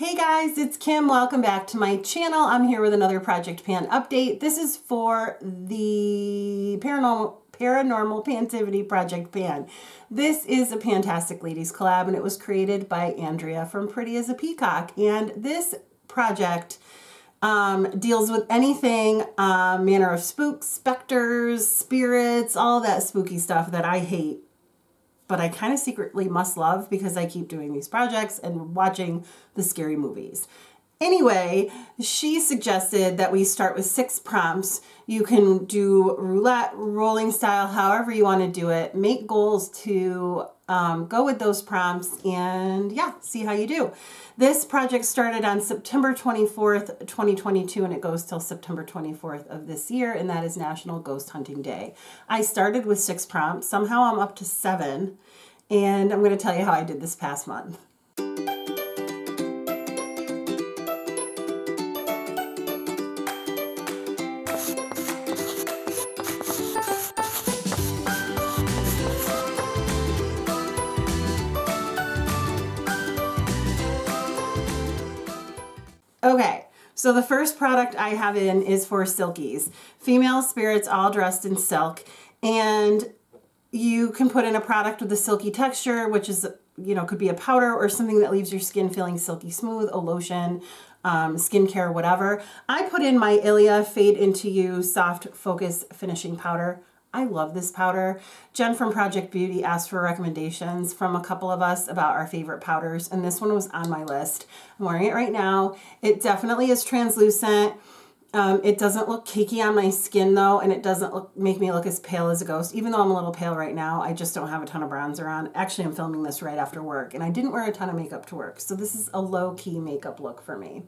Hey guys, it's Kim. Welcome back to my channel. I'm here with another Project Pan update. This is for the Paranormal Pantivity Project Pan. This is a Fantastic Ladies collab and it was created by Andrea from Pretty as a Peacock. And this project deals with anything manner of spooks, specters, spirits, all that spooky stuff that I hate, but I kind of secretly must love because I keep doing these projects and watching the scary movies. Anyway, she suggested that we start with 6 prompts. You can do roulette, rolling style, however you want to do it. Make goals to go with those prompts and yeah, see how you do. This project started on September 24th, 2022, and it goes till September 24th of this year, and that is National Ghost Hunting Day. I started with 6 prompts. Somehow I'm up to 7, and I'm going to tell you how I did this past month. Okay, so the first product I have in is for silkies. Female spirits all dressed in silk, and you can put in a product with a silky texture, which is, you know, could be a powder or something that leaves your skin feeling silky smooth, a lotion, skincare, whatever. I put in my Ilia Fade Into You Soft Focus Finishing Powder. I love this powder. Jen from Project Beauty asked for recommendations from a couple of us about our favorite powders, and this one was on my list. I'm wearing it right now. It definitely is translucent. It doesn't look cakey on my skin though, and it doesn't make me look as pale as a ghost. Even though I'm a little pale right now, I just don't have a ton of bronzer on. Actually, I'm filming this right after work, and I didn't wear a ton of makeup to work, so this is a low-key makeup look for me.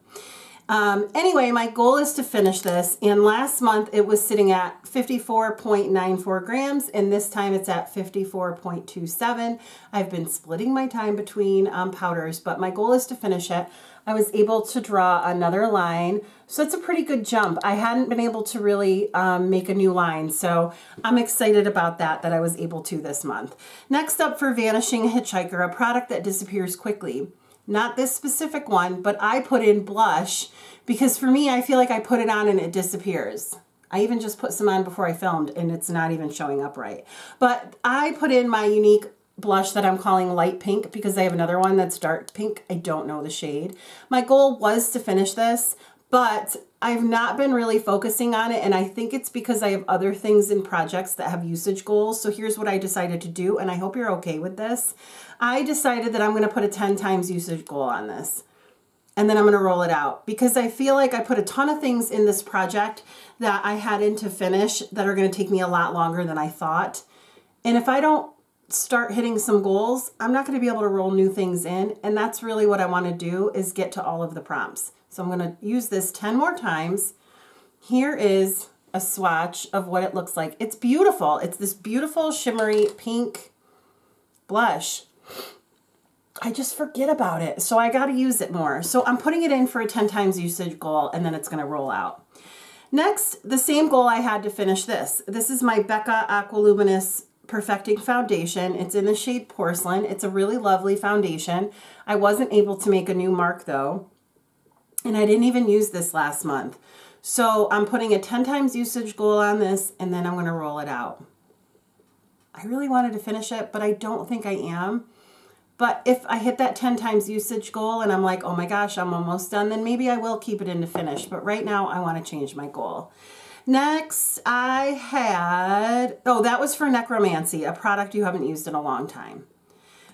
Anyway, my goal is to finish this, and last month it was sitting at 54.94 grams, and this time it's at 54.27. I've been splitting my time between powders, but my goal is to finish it. I was able to draw another line, so it's a pretty good jump. I hadn't been able to really make a new line, so I'm excited about that I was able to this month. Next up for Vanishing Hitchhiker, a product that disappears quickly. Not this specific one, but I put in blush because for me, I feel like I put it on and it disappears. I even just put some on before I filmed and it's not even showing up right. But I put in my unique blush that I'm calling light pink because I have another one that's dark pink. I don't know the shade. My goal was to finish this, but I've not been really focusing on it, and I think it's because I have other things in projects that have usage goals. So here's what I decided to do, and I hope you're okay with this. I decided that I'm going to put a 10 times usage goal on this, and then I'm going to roll it out because I feel like I put a ton of things in this project that I had in to finish that are going to take me a lot longer than I thought. And if I don't start hitting some goals, I'm not going to be able to roll new things in, and that's really what I want to do, is get to all of the prompts. So I'm going to use this 10 more times. Here is a swatch of what it looks like. It's beautiful. It's this beautiful shimmery pink blush. I just forget about it, so I got to use it more. So I'm putting it in for a 10 times usage goal, and then it's going to roll out. Next, the same goal I had to finish this. This is my Becca Aqualuminous Perfecting Foundation. It's in the shade Porcelain. It's a really lovely foundation. I wasn't able to make a new mark though, and I didn't even use this last month. So I'm putting a 10 times usage goal on this, and then I'm going to roll it out. I really wanted to finish it, but I don't think I am. But if I hit that 10 times usage goal and I'm like, oh my gosh, I'm almost done, then maybe I will keep it in to finish. But right now I want to change my goal. Next, I had, that was for necromancy, a product you haven't used in a long time.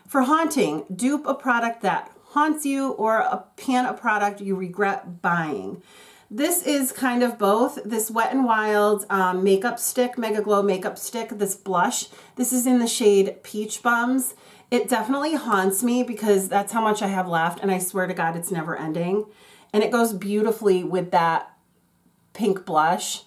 For haunting, dupe a product that haunts you or pan a product you regret buying. This is kind of both. This Wet n Wild makeup stick, Mega Glow makeup stick, this blush. This is in the shade Peach Bums. It definitely haunts me because that's how much I have left, and I swear to God it's never ending. And it goes beautifully with that pink blush.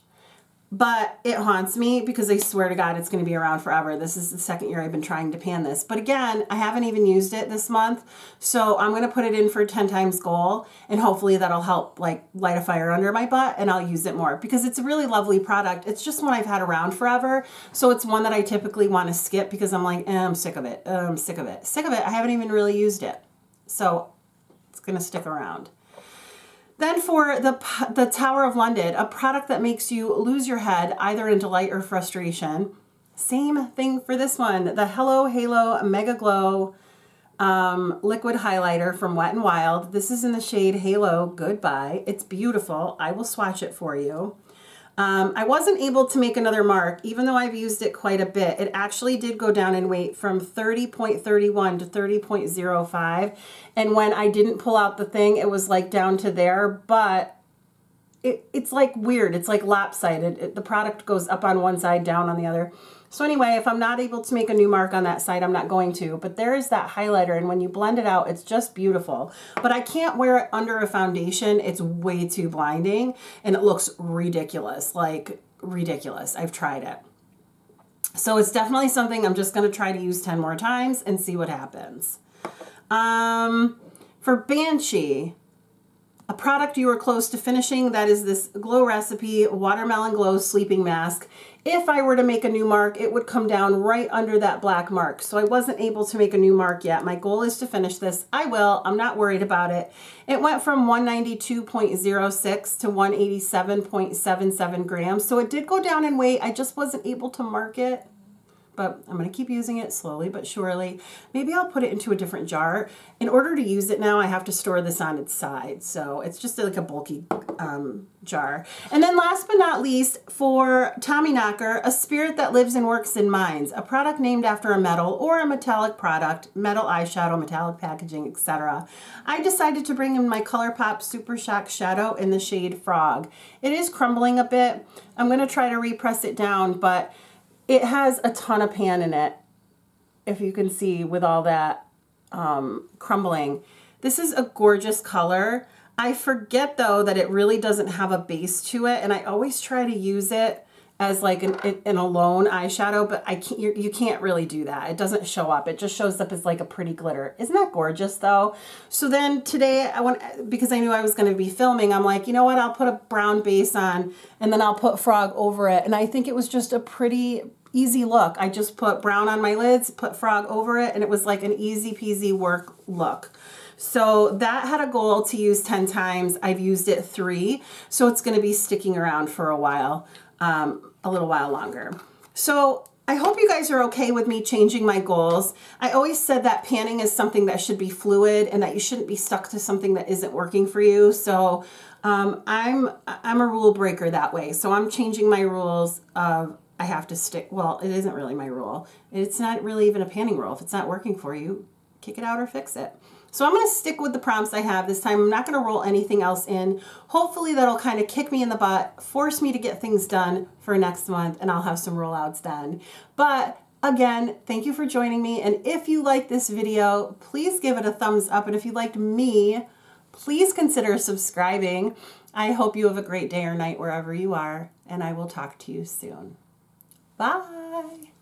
But it haunts me because I swear to God it's going to be around forever. This is the second year I've been trying to pan this. But again, I haven't even used it this month. So I'm going to put it in for a 10 times goal, and hopefully that'll help like light a fire under my butt, and I'll use it more because it's a really lovely product. It's just one I've had around forever. So it's one that I typically want to skip because I'm like, I'm sick of it. I'm sick of it. Sick of it. I haven't even really used it. So it's going to stick around. Then for the Tower of London, a product that makes you lose your head either in delight or frustration. Same thing for this one, the Hello Halo Mega Glow liquid highlighter from Wet n Wild. This is in the shade Halo Goodbye. It's beautiful. I will swatch it for you. I wasn't able to make another mark, even though I've used it quite a bit. It actually did go down in weight from 30.31 to 30.05. And when I didn't pull out the thing, it was like down to there, but it's like weird. It's like lopsided. The product goes up on one side, down on the other. So anyway, if I'm not able to make a new mark on that side, I'm not going to. But there is that highlighter, and when you blend it out, it's just beautiful. But I can't wear it under a foundation. It's way too blinding, and it looks ridiculous, like ridiculous. I've tried it. So it's definitely something I'm just going to try to use 10 more times and see what happens. For Banshee, a product you are close to finishing, that is this Glow Recipe Watermelon Glow Sleeping Mask. If I were to make a new mark, it would come down right under that black mark. So I wasn't able to make a new mark yet. My goal is to finish this. I will. I'm not worried about it. It went from 192.06 to 187.77 grams. So it did go down in weight. I just wasn't able to mark it. But I'm going to keep using it slowly but surely. Maybe I'll put it into a different jar. In order to use it now, I have to store this on its side. So it's just like a bulky jar. And then last but not least, for Tommyknocker, a spirit that lives and works in mines. A product named after a metal or a metallic product, metal eyeshadow, metallic packaging, etc. I decided to bring in my ColourPop Super Shock Shadow in the shade Frog. It is crumbling a bit. I'm going to try to repress it down, but it has a ton of pan in it, if you can see with all that crumbling. This is a gorgeous color. I forget, though, that it really doesn't have a base to it, and I always try to use it as like an alone eyeshadow, but you can't really do that. It doesn't show up. It just shows up as like a pretty glitter. Isn't that gorgeous, though? So then today, because I knew I was going to be filming, I'm like, you know what? I'll put a brown base on, and then I'll put Frog over it. And I think it was just a pretty easy look. I just put brown on my lids, put Frog over it, and it was like an easy peasy work look. So that had a goal to use 10 times. I've used it 3, so it's going to be sticking around for a while. A little while longer. So I hope you guys are okay with me changing my goals. I always said that panning is something that should be fluid and that you shouldn't be stuck to something that isn't working for you. So I'm a rule breaker that way. So I'm changing my rules of I have to stick. Well, it isn't really my rule. It's not really even a panning rule. If it's not working for you, kick it out or fix it. So I'm going to stick with the prompts I have this time. I'm not going to roll anything else in. Hopefully that'll kind of kick me in the butt, force me to get things done for next month, and I'll have some rollouts then. But again, thank you for joining me. And if you like this video, please give it a thumbs up. And if you liked me, please consider subscribing. I hope you have a great day or night wherever you are, and I will talk to you soon. Bye.